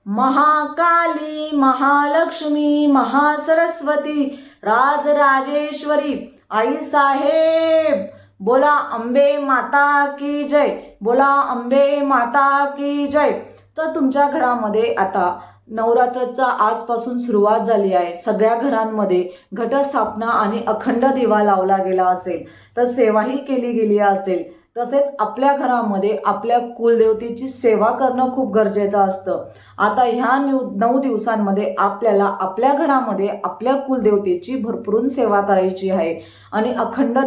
महाकाली, महालक्ष्मी, महासरस्वती, राजराजेश्वरी, आई साहेब, बोला अंबे माता की जय, बोला अंबे माता की जय. तर तुमच्या घरामध्ये आता नवरात्राचा आजपासून सुरुवात झाली आहे. सगळ्या घरांमध्ये घटस्थापना आणि अखंड दिवा लावला गेला असेल, तर सेवाही केली गेली असेल. तसेच आपल्या घरामध्ये आपल्या कुलदेवतेची सेवा करणं खूप गरजेचं असतं. आता ह्या 9 दिवसांमध्ये आपल्याला आपल्या घरामध्ये आपल्या कुलदेवतेची भरभरून सेवा करायची आहे. आणि अखंड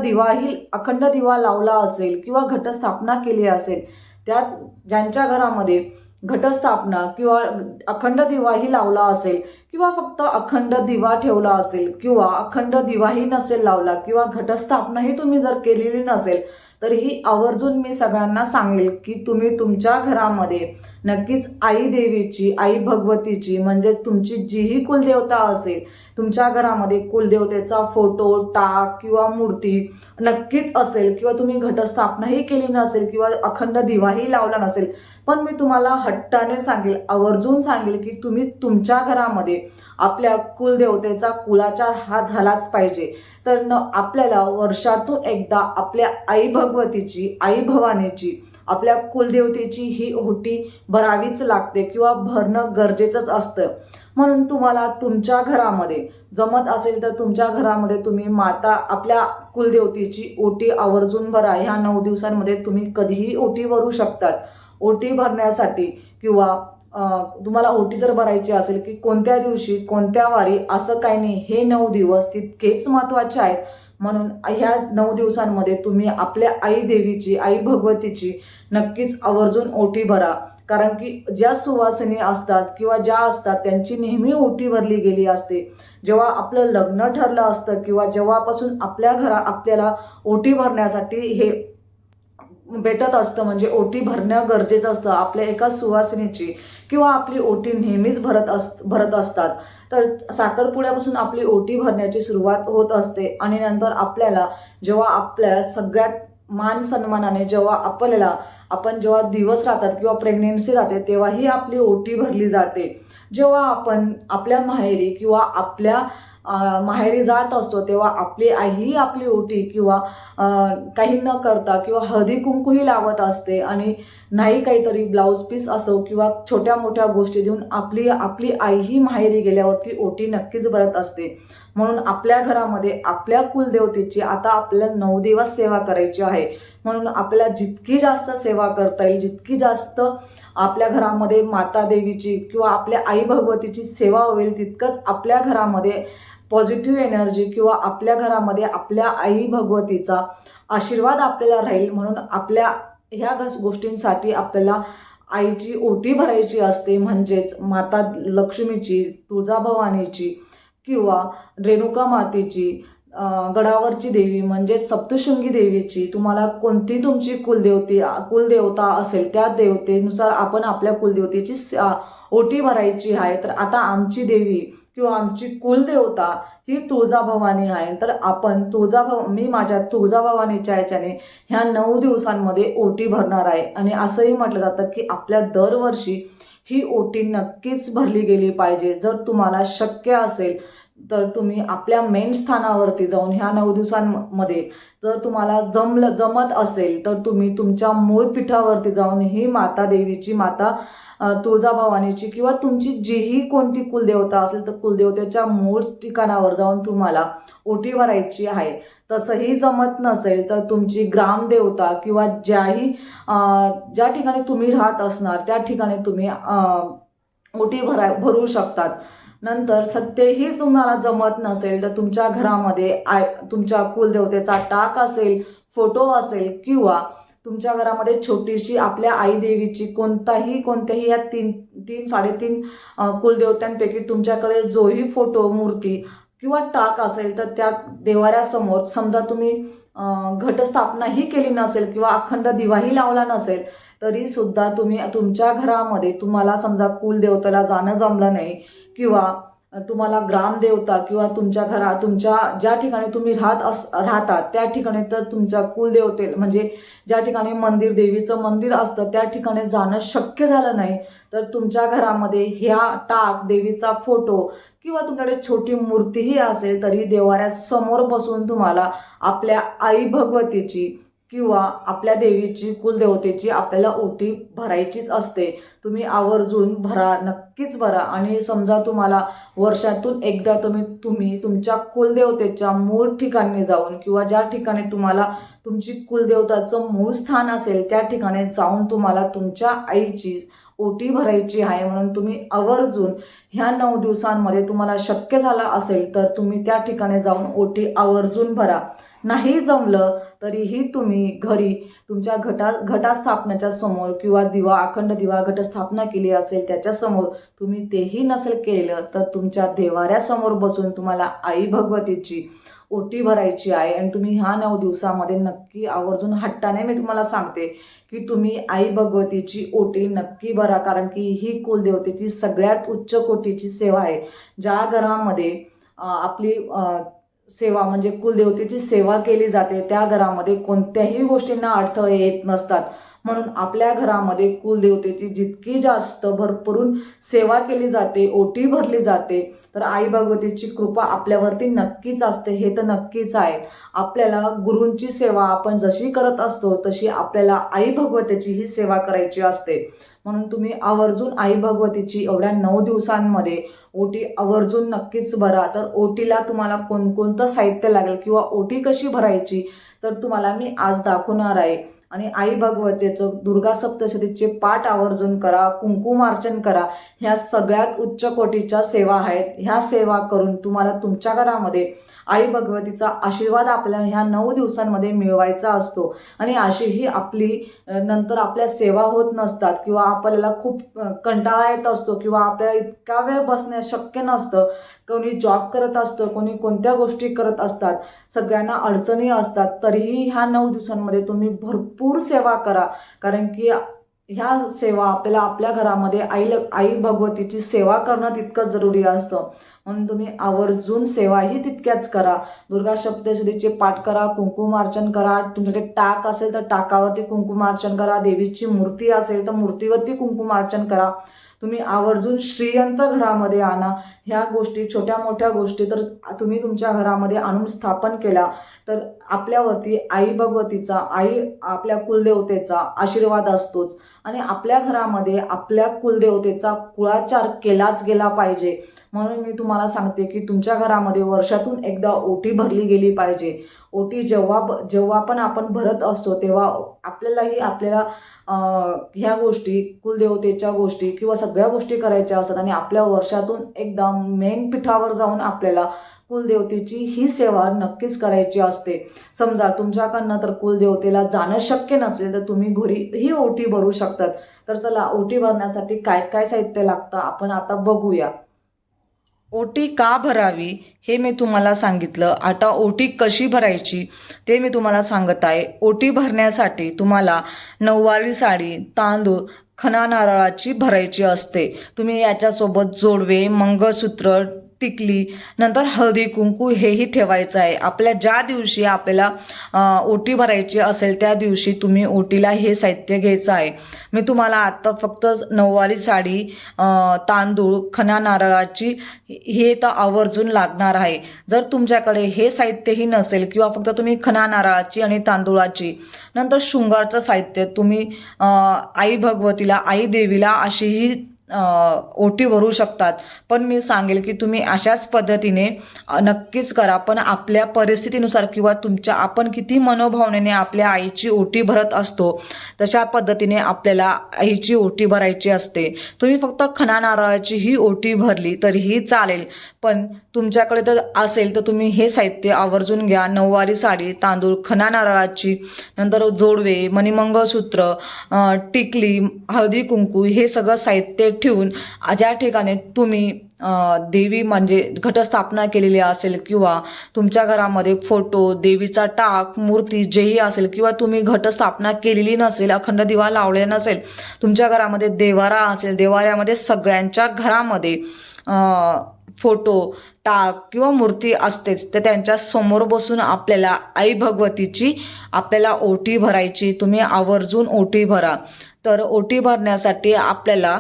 दिवा लावला असेल किंवा घटस्थापना केली असेल, त्याच ज्यांच्या घरामध्ये घटस्थापना किंवा अखंड दिवाही लावला असेल किंवा फक्त अखंड दिवा ठेवला असेल किंवा अखंड दिवाही नसेल लावला किंवा घटस्थापनाही तुम्ही जर केलेली नसेल, तरीही आवर्जून मी सगळ्यांना सांगेल की तुम्ही तुमच्या घरामध्ये नक्कीच आई देवीची, आई भगवतीची, म्हणजे तुमची जीही कुलदेवता असेल, तुमच्या घरामध्ये कुलदेवतेचा फोटो, टाक किंवा मूर्ती नक्कीच असेल किंवा तुम्ही घटस्थापनाही केली नसेल किंवा अखंड दिवाही लावला नसेल, पण मी तुम्हाला हट्टाने सांगेल, आवर्जून सांगेल की तुम्ही तुमच्या घरामध्ये आपल्या कुलदेवतेचा कुलाचार हा झालाच पाहिजे. तर आपल्याला वर्षातून एकदा आपल्या आई भगवतीची, आई भवानीची, आपल्या कुलदेवतेची ही ओटी भरावीच लागते किंवा भरणं गरजेचंच असतं. म्हणून तुम्हाला तुमच्या घरामध्ये जमत असेल तर तुमच्या घरामध्ये तुम्ही आपल्या कुलदेवतेची ओटी आवर्जून भरा. ह्या 9 दिवसांमध्ये तुम्ही कधीही ओटी भरू शकतात. ओटी भरण्यासाठी किंवा तुम्हाला ओटी जर भरायची असेल की कोणत्या दिवशी, कोणत्या वारी, असं काही नाही. हे 9 दिवस तितकेच महत्त्वाचे आहेत. म्हणून ह्या 9 दिवसांमध्ये तुम्ही आपल्या आई देवीची, आई भगवतीची नक्कीच आवर्जून ओटी भरा. कारण की ज्या सुवासिनी असतात किंवा ज्या असतात त्यांची नेहमी ओटी भरली गेली असते. जेव्हा आपलं लग्न ठरलं असतं किंवा जेव्हापासून आपल्याला ओटी भरण्यासाठी हे भेटत असतं, म्हणजे ओटी भरणं गरजेचं असतं. आपल्या एका सुवासिनीची किंवा आपली ओटी नेहमीच भरत असतात. तर साखरपुड्यापासून आपली ओटी भरण्याची सुरुवात होत असते आणि नंतर जेव्हा आपल्याला सगळ्यात मान सन्मानाने आपण जेव्हा दिवस राहतात किंवा प्रेग्नेन्सी राहते तेव्हाही आपली ओटी भरली जाते. जेव्हा आपण आपल्या माहेरी किंवा आपल्या माहेरी जात असतो तेव्हा आपली आईही आपली ओटी किंवा काही न करता किंवा हळदी कुंकूही लावत असते आणि नाही काहीतरी ब्लाऊज पीस असो किंवा छोट्या मोठ्या गोष्टी देऊन आपली आईही माहेरी गेल्यावरती ओटी नक्कीच भरत असते. म्हणून आपल्या घरामध्ये आपल्या कुलदेवतेची आता आपल्याला 9 दिवस सेवा करायची आहे. म्हणून आपल्याला जितकी जास्त सेवा करता येईल, जितकी जास्त आपल्या घरामध्ये माता देवीची किंवा आपल्या आई भगवतीची सेवा होईल, तितकंच आपल्या घरामध्ये पॉझिटिव्ह एनर्जी किंवा आपल्या घरामध्ये आपल्या आई भगवतीचा आशीर्वाद आपल्याला राहील. म्हणून आपल्या ह्या गोष्टींसाठी आपल्याला आईची ओटी भरायची असते. म्हणजेच माता लक्ष्मीची, तुळजाभवानीची किंवा रेणुका मातेची, गडावरची देवी म्हणजे सप्तशृंगी देवीची, तुम्हाला कोणती तुमची कुलदेवता असेल त्या देवतेनुसार आपण आपल्या कुलदेवतेची ओटी भरायची आहे. तर आता आमची देवी किंवा आमची कुलदेवता ही तुळजाभवानी आहे. तर आपण मी माझ्या तुळजाभवानीच्या याच्याने ह्या 9 दिवसांमध्ये ओटी भरणार आहे. आणि असंही म्हटलं जातं की आपल्या दरवर्षी ही ओटी नक्कीच भरली गेली पाहिजे. जर तुम्हाला शक्य असेल तर तुम्ही आपल्या मेन स्थानावरती जाऊन ह्या 9 दिवसांमध्ये जर तुम्हाला जमत असेल तर तुम्ही तुमच्या मूळ पीठावरती जाऊन ही माता देवीची, माता तुळजाभवानीची किंवा तुमची जीही कोणती कुलदेवता असेल तर कुलदेवतेच्या मूळ ठिकाणावर जाऊन तुम्हाला ओटी भरायची आहे. तसंही जमत नसेल तर तुमची ग्रामदेवता किंवा ज्या ठिकाणी तुम्ही राहत असणार त्या ठिकाणी तुम्ही ओटी भरू शकतात. नंतर सत्तेही तुम्हाला जमत नसेल तर तुमच्या घरामध्ये तुमच्या कुलदेवतेचा टाक असेल, फोटो असेल किंवा तुमच्या घरामध्ये छोटीशी आपल्या आई देवीची कोणत्याही या 3-3.5 कुलदेवतांपैकी तुमच्याकडे जोही फोटो, मूर्ती किंवा टाक असेल तर त्या देवाऱ्यासमोर समजा तुम्ही घटस्थापनाही केली नसेल किंवा अखंड दिवाही लावला नसेल तरी सुद्धा तुम्ही तुमच्या घरामध्ये तुम्हाला समजा कुलदेवतेला जाणं जमलं नाही किंवा तुम्हाला ग्रामदेवता किंवा तुमच्या ज्या ठिकाणी तुम्ही राहतात त्या ठिकाणी तर तुमच्या कुलदेवते म्हणजे ज्या ठिकाणी देवीचं मंदिर असतं त्या ठिकाणी जाणं शक्य झालं नाही तर तुमच्या घरामध्ये ह्या टाक देवीचा फोटो किंवा तुमच्याकडे छोटी मूर्तीही असेल तरी देवाऱ्यासमोर बसून तुम्हाला आपल्या आई भगवतीची किंवा आपल्या देवीची कुलदेवतेची आपल्याला ओटी भरायचीच असते. तुम्ही आवर्जून भरा, नक्कीच भरा. आणि समजा तुम्हाला वर्षातून एकदा तुम्ही तुमच्या कुलदेवतेच्या मूळ ठिकाणी जाऊन किंवा ज्या ठिकाणी तुम्हाला तुमची कुलदेवताचं मूळ स्थान असेल त्या ठिकाणी जाऊन तुम्हाला तुमच्या आईची ओटी भरायची आहे. म्हणून तुम्ही आवर्जून ह्या 9 दिवसांमध्ये तुम्हाला शक्य झालं असेल तर तुम्ही त्या ठिकाणी जाऊन ओटी आवर्जून भरा. नाही जमलं तरीही तुम्ही घरी तुमच्या घटास्थापनेच्या समोर किंवा अखंड दिवा घटस्थापना केली असेल त्याच्यासमोर तुम्ही तेही नसेल केलं तर तुमच्या देवाऱ्यासमोर बसून तुम्हाला आई भगवतीची ओटी भरायची आहे. आणि तुम्ही ह्या 9 दिवसामध्ये नक्की आवर्जून हट्टाने मी तुम्हाला सांगते की तुम्ही आई भगवतीची ओटी नक्की भरा. कारण की ही कुलदेवतेची सगळ्यात उच्च कोटीची सेवा आहे. ज्या घरामध्ये आपली सेवा म्हणजे कुलदेवतेची सेवा केली जाते त्या घरामध्ये कोणत्याही गोष्टींना अडथळे येत नसतात. म्हणून आपल्या घरामध्ये कुलदेवतेची जितकी जास्त भरभरून सेवा केली जाते, ओटी भरली जाते तर आई भगवतीची कृपा आपल्यावरती नक्कीच असते. हे तर नक्कीच आहे. आपल्याला गुरूंची सेवा आपण जशी करत असतो तशी आपल्याला आई भगवतीची ही सेवा करायची असते. म्हणून तुम्ही आवर्जून आई भगवतीची एवढ्या 9 दिवसांमध्ये ओटी आवर्जून नक्कीच भरा. तर ओटीला तुम्हाला कोणकोणतं साहित्य लागेल किंवा ओटी कशी भरायची तर तुम्हाला मी आज दाखवणार आहे. आणि आई भगवतीचं दुर्गा सप्तशतीचे पाठ आवर्जून करा, कुंकुमार्चन करा. ह्या सगळ्यात उच्च कोटीच्या सेवा आहेत. ह्या सेवा करून तुम्हाला तुमच्या घरामध्ये आई भगवतीचा आशीर्वाद आपल्याला ह्या 9 दिवसांमध्ये मिळवायचा असतो. आणि अशीही आपली नंतर आपल्या सेवा होत नसतात किंवा आपल्याला खूप कंटाळा येत असतो किंवा आपल्याला इतका वेळ बसणे शक्य नसतं. कोणी जॉब करत असतं, कोणी कोणत्या गोष्टी करत असतात, सगळ्यांना अडचणी असतात. तरीही ह्या 9 दिवसांमध्ये तुम्ही भरपूर सेवा करा. कारण की ह्या सेवा आपल्याला आपल्या घरामध्ये आई भगवतीची सेवा करणं तितकं जरुरी असतं. म्हणून तुम्ही आवर्जून सेवाही तितक्याच करा. दुर्गा सप्तशतीचे पाठ करा, कुंकुमार्चन करा. तुमच्याकडे टाक असेल तर टाकावरती कुंकुमार्चन करा. देवीची मूर्ती असेल तर मूर्तीवरती कुंकुमार्चन करा. तुम्ही आवर्जून श्रीयंत्र घरामध्ये आणा. ह्या गोष्टी छोट्या मोठ्या गोष्टी तर तुम्ही तुमच्या घरामध्ये आणून स्थापन केला तर आपल्यावरती आई भगवतीचा आपल्या कुलदेवतेचा आशीर्वाद असतोच. आणि आपल्या घरामध्ये आपल्या कुलदेवतेचा कुळाचार केलाच गेला पाहिजे. म्हणून मी तुम्हाला सांगते की तुमच्या घरामध्ये वर्षातून एकदा ओटी भरली गेली पाहिजे. ओटी जेव्हा पण आपण भरत असतो तेव्हा आपल्याला ह्या गोष्टी कुलदेवतेच्या गोष्टी किंवा सगळ्या गोष्टी करायच्या असतात. आणि आपल्या वर्षातून एकदा मेन पीठावर जाऊन आपल्याला कुलदेवतेची ही सेवा नक्कीच करायची असते. समजा तुमच्याकडनं तर कुलदेवतेला जाणं शक्य नसेल तर तुम्ही घरी ही ओटी भरू शकतात. तर चला ओटी भरण्यासाठी काय काय साहित्य लागतं आपण आता बघूया. ओटी का भरावी हे मी तुम्हाला सांगितलं. आता ओटी कशी भरायची ते मी तुम्हाला सांगत आहे. ओटी भरण्यासाठी तुम्हाला नऊवारी साडी, तांदूळ, खणा नारळाची भरायची असते. तुम्ही याच्यासोबत जोडवे, मंगळसूत्र, टिकली, नंतर हळदी कुंकू हेही ठेवायचं आहे. आपल्या ज्या दिवशी आपल्याला ओटी भरायची असेल त्या दिवशी तुम्ही ओटीला हे साहित्य घ्यायचं आहे. मी तुम्हाला आता फक्त नऊवारी साडी, तांदूळ, खणा नारळाची हे तर आवर्जून लागणार आहे. जर तुमच्याकडे हे साहित्यही नसेल किंवा फक्त तुम्ही खणा नारळाची आणि तांदूळाची नंतर शृंगारचं साहित्य तुम्ही आई भगवतीला, आई देवीला अशीही ओटी भरू शकतात. पण मी सांगेल की तुम्ही अशाच पद्धतीने नक्कीच करा. पण आपल्या परिस्थितीनुसार किंवा आपण किती मनोभावनेने आपल्या आईची ओटी भरत असतो तशा पद्धतीने आपल्याला आईची ओटी भरायची असते. तुम्ही फक्त खणा नारळाची ही ओटी भरली तरीही चालेल. पण तुमच्याकडे तर असेल तर तुम्ही हे साहित्य आवर्जून घ्या. नऊवारी साडी, तांदूळ, खणा नारळाची, नंतर जोडवे, मणिमंगळसूत्र, टिकली, हळदी कुंकू हे सगळं साहित्य ठेवून ज्या ठिकाणी तुम्ही देवी म्हणजे घटस्थापना केलेली असेल किंवा तुमच्या घरामध्ये फोटो, देवीचा टाक, मूर्ती जेही असेल किंवा तुम्ही घटस्थापना केलेली नसेल, अखंड दिवा लावलेला नसेल, तुमच्या घरामध्ये देवारा असेल, देवाऱ्यामध्ये सगळ्यांच्या घरामध्ये फोटो, टाक किंवा मूर्ती असतेच, तर त्यांच्या समोर बसून आपल्याला आई भगवतीची आपल्याला ओटी भरायची. तुम्ही आवर्जून ओटी भरा. तर ओटी भरण्यासाठी आपल्याला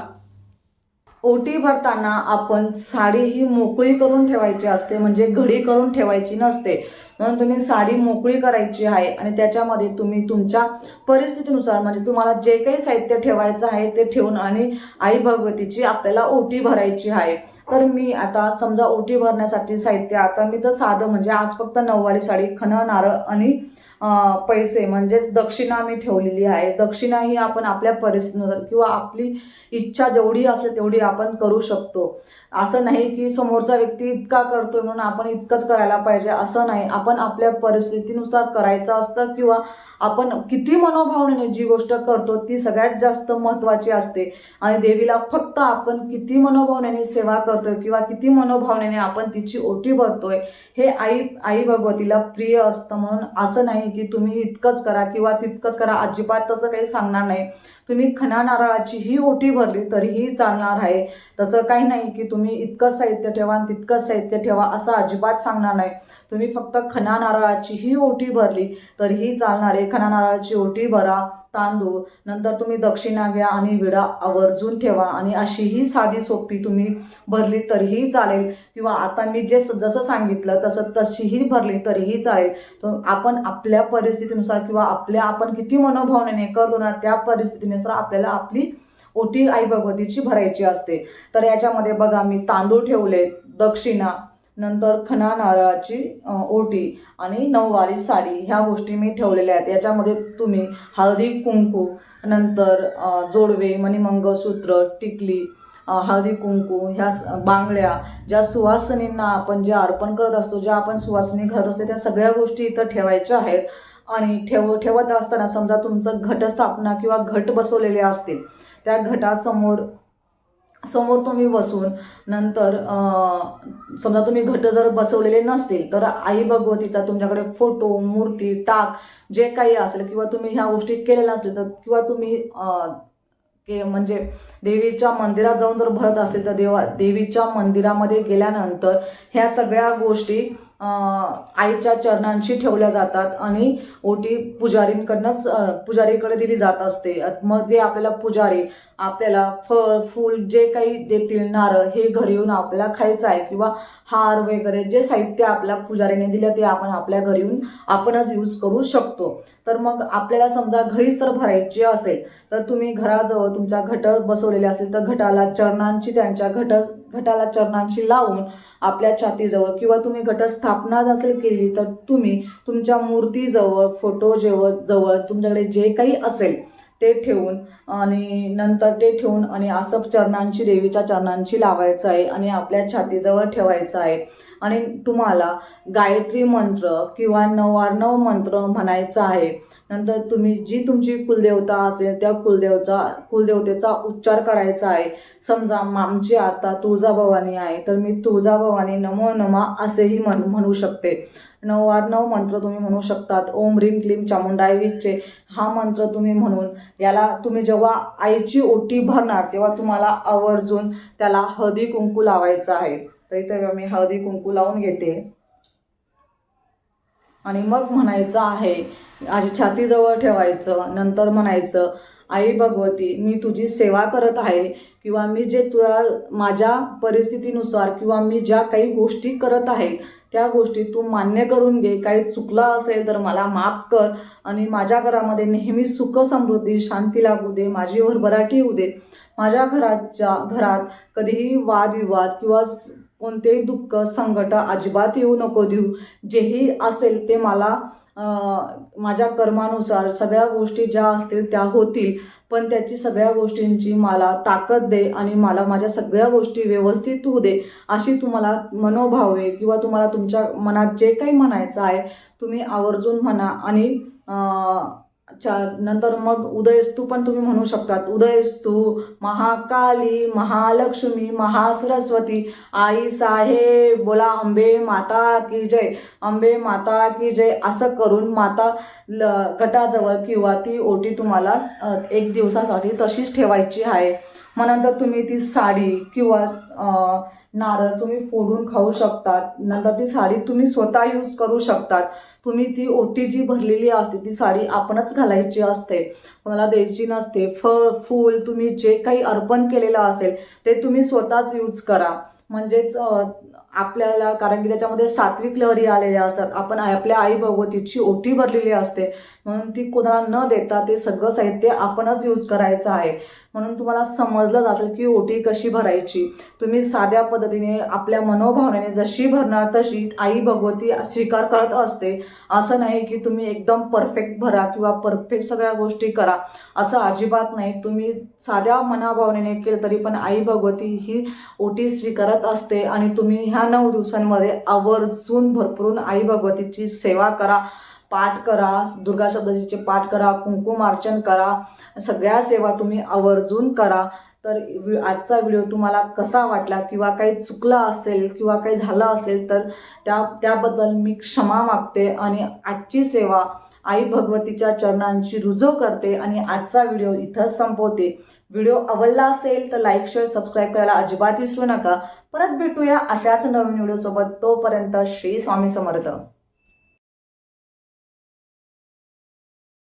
ओटी भरताना आपण साडी ही मोकळी करून ठेवायची असते, म्हणजे घडी करून ठेवायची नसते. म्हणून तुम्ही साडी मोकळी करायची आहे आणि त्याच्यामध्ये तुम्ही तुमच्या परिस्थितीनुसार म्हणजे तुम्हाला जे काही साहित्य ठेवायचं आहे ते ठेवून आणि आई भगवतीची आपल्याला ओटी भरायची आहे. तर मी आता समजा ओटी भरण्यासाठी साहित्य आता मी तर साधं म्हणजे आज फक्त नऊवारी साडी, खणा, नारळ आणि पैसे म्हणजेच दक्षिणा मी ठेवलेली आहे. दक्षिणा ही आपण आपल्या परिस्थितीनुसार किंवा आपली इच्छा जेवढी असेल तेवढी आपण करू शकतो. असं नाही की समोरचा व्यक्ती इतका करतोय म्हणून आपण इतकंच करायला पाहिजे, असं नाही. आपण आपल्या परिस्थितीनुसार करायचं असतं किंवा आपण किती मनोभावनेने जी गोष्ट करतो ती सगळ्यात जास्त महत्त्वाची असते. आणि देवीला फक्त आपण किती मनोभावनेने सेवा करतोय किंवा किती मनोभावनेने आपण तिची ओटी भरतोय हे आई भगवतीला प्रिय असतं. म्हणून असं नाही की तुम्ही इतकंच करा किंवा तितकंच करा, अजिबात तसं काही सांगणार नाही. तुम्ही खणा नारळाची ही ओटी भरली तरीही चालणार आहे. तसं काही नाही की तुम्ही इतकंच साहित्य ठेवा आणि तितकंच साहित्य ठेवा असं अजिबात सांगणार नाही. तुम्ही फक्त खणा नारळाची ही ओटी भरली तरीही चालणार आहे. खणा नारळाची ओटी भरा, तांदूळ, नंतर तुम्ही दक्षिणा घ्या आणि विडा आवर्जून ठेवा. आणि अशी ही साधी सोपी तुम्ही भरली तरीही चालेल किंवा आता मी जसं सांगितलं तशीही भरली तरीही चालेल. तर आपण आपल्या परिस्थितीनुसार किंवा आपण किती मनोभावनेने करतो ना त्या परिस्थितीनुसार आपल्याला आपली ओटी आई भगवतीची भरायची असते. तर याच्यामध्ये बघा मी तांदूळ ठेवले, दक्षिणा, नंतर खणा नारळाची ओटी आणि नऊवारी साडी ह्या गोष्टी मी ठेवलेल्या आहेत. याच्यामध्ये तुम्ही हळदी कुंकू, नंतर जोडवे, मणिमंगळसूत्र, टिकली, हळदी कुंकू, ह्या बांगड्या, ज्या सुवासिनींना आपण जे अर्पण करत असतो, ज्या आपण सुवासिनी घरात असतो त्या सगळ्या गोष्टी इथं ठेवायच्या आहेत. आणि ठेवत असताना समजा तुमचं घटस्थापना किंवा घट बसवलेले असतील, त्या घटासमोर तुम्ही बसून नंतर समजा तुम्ही घट जर बसवलेले नसतील तर आई भगवतीचा तुमच्याकडे फोटो, मूर्ती, टाक जे काही असेल किंवा तुम्ही ह्या गोष्टी केलेल्या असतील तर किंवा तुम्ही म्हणजे देवीच्या मंदिरात जाऊन जर भरत असेल तर देवीच्या मंदिरामध्ये गेल्यानंतर ह्या सगळ्या गोष्टी आईच्या चरणांशी ठेवल्या जातात आणि ओटी पुजारीकडे दिली जात असते. मग ते आपल्याला पुजारी आपल्याला फळ फूल जे काही देतील, नारळ, हे घरी येऊन आपल्याला खायचं आहे किंवा हार वगैरे जे साहित्य आपल्या पुजारीने दिलं ते आपण आपल्या घरी येऊन आपणच यूज करू शकतो. तर मग आपल्याला समजा घरीच तर भरायची असेल तर तुम्ही घराजवळ तुमचा घट बसवलेले असेल तर घटाला चरणांची लावून आपल्या छातीजवळ किंवा तुम्ही घटस्थापना असेल केली तर तुम्ही तुमच्या मूर्तीजवळ, जवळ तुमच्याकडे जे काही असेल ते ठेवून आणि असं देवीच्या चरणांची लावायचं आहे आणि आपल्या छातीजवळ ठेवायचं आहे. आणि तुम्हाला गायत्री मंत्र किंवा 9 मंत्र म्हणायचा आहे. नंतर तुम्ही जी तुमची कुलदेवता असेल त्या कुलदेवतेचा उच्चार करायचा आहे. समजा आमची आता तुळजाभवानी आहे तर मी तुळजाभवानी नमो नमः असेही म्हणू शकते. 9 मंत्र तुम्ही म्हणू शकतात. ओम ह्रीम क्लीम चामुंडाय विच्चे हा मंत्र तुम्ही म्हणून याला तुम्ही जेव्हा आईची ओटी भरणार तेव्हा तुम्हाला आवर्जून त्याला हळदी कुंकू लावायचं आहे. तर इथे मी हळदी कुंकू लावून घेते आणि मग म्हणायचं आहे, आजी छातीजवळ ठेवायचं. नंतर म्हणायचं, आई भगवती मी तुझी सेवा करत आहे किंवा मी जे तुला माझ्या परिस्थितीनुसार किंवा मी ज्या काही गोष्टी करत आहे त्या गोष्टी तू मान्य करून घे. काही चुकलं असेल तर मला माफ कर आणि माझ्या घरामध्ये नेहमी सुख समृद्धी शांती लागू दे, माझी भरभराटी होऊ दे. माझ्या घरात कधीही वादविवाद किंवा कोणतेही दुःख संकट अजिबात येऊ नको देऊ. जेही असेल ते मला माझ्या कर्मानुसार सगळ्या गोष्टी ज्या असतील त्या होतील, पण त्याची सगळ्या गोष्टींची मला ताकद दे आणि मला माझ्या सगळ्या गोष्टी व्यवस्थित होऊ दे. अशी तुम्हाला मनोभावे किंवा तुम्हाला तुमच्या मनात जे काही म्हणायचं आहे तुम्ही आवर्जून म्हणा. आणि नंतर मग उदयस्तू पण तुम्ही म्हणू शकतात. उदयस्तू महाकाली महालक्ष्मी महासरस्वती आई साहेब बोला अंबे माता की जय, अंबे माता की जय असं करून माता गटाजवळ किंवा ती ओटी तुम्हाला 1 दिवसासाठी तशीच ठेवायची आहे. मग नंतर तुम्ही ती साडी किंवा नारळ तुम्ही फोडून खाऊ शकतात. नंतर ती साडी तुम्ही स्वतः यूज करू शकतात. तुम्ही ती ओटी जी भरलेली असते ती साडी आपणच घालायची असते, कोणाला द्यायची नसते. फूल तुम्ही जे काही अर्पण केलेलं असेल ते तुम्ही स्वतःच यूज करा. म्हणजेच आपल्याला, कारण की त्याच्यामध्ये सात्विक लहरी आलेल्या असतात. आपण आपल्या आई भगवतीची ओटी भरलेली असते, म्हणून ती कोणाला न देता ते सगळं साहित्य आपणच यूज करायचं आहे. म्हणून तुम्हाला समजलंच असेल की ओटी कशी भरायची. तुम्ही साध्या पद्धतीने आपल्या मनोभावनेने जशी भरणार तशी आई भगवती स्वीकार करत असते. असं नाही की तुम्ही एकदम परफेक्ट भरा किंवा परफेक्ट सगळ्या गोष्टी करा, असं अजिबात नाही. तुम्ही साध्या मनाभावनेने केलं तरी पण आई भगवती ही ओटी स्वीकारत असते. आणि तुम्ही ह्या 9 दिवसांमध्ये आवर्जून भरपूर आई भगवतीची सेवा करा, पाठ करा, दुर्गा सप्तशतीचे पाठ करा, कुंकुमार्चन करा, सगळ्या सेवा तुम्ही आवर्जून करा. तर आजचा व्हिडिओ तुम्हाला कसा वाटला किंवा काही चुकलं असेल किंवा काही झालं असेल तर त्याबद्दल मी क्षमा मागते. आणि आजची सेवा आई भगवतीच्या चरणांची रुजू करते आणि आजचा व्हिडिओ इथंच संपवते. व्हिडिओ आवडला असेल तर लाईक, शेअर, सबस्क्राईब करायला अजिबात विसरू नका. परत भेटूया अशाच नवीन व्हिडिओसोबत. तोपर्यंत श्री स्वामी समर्थ.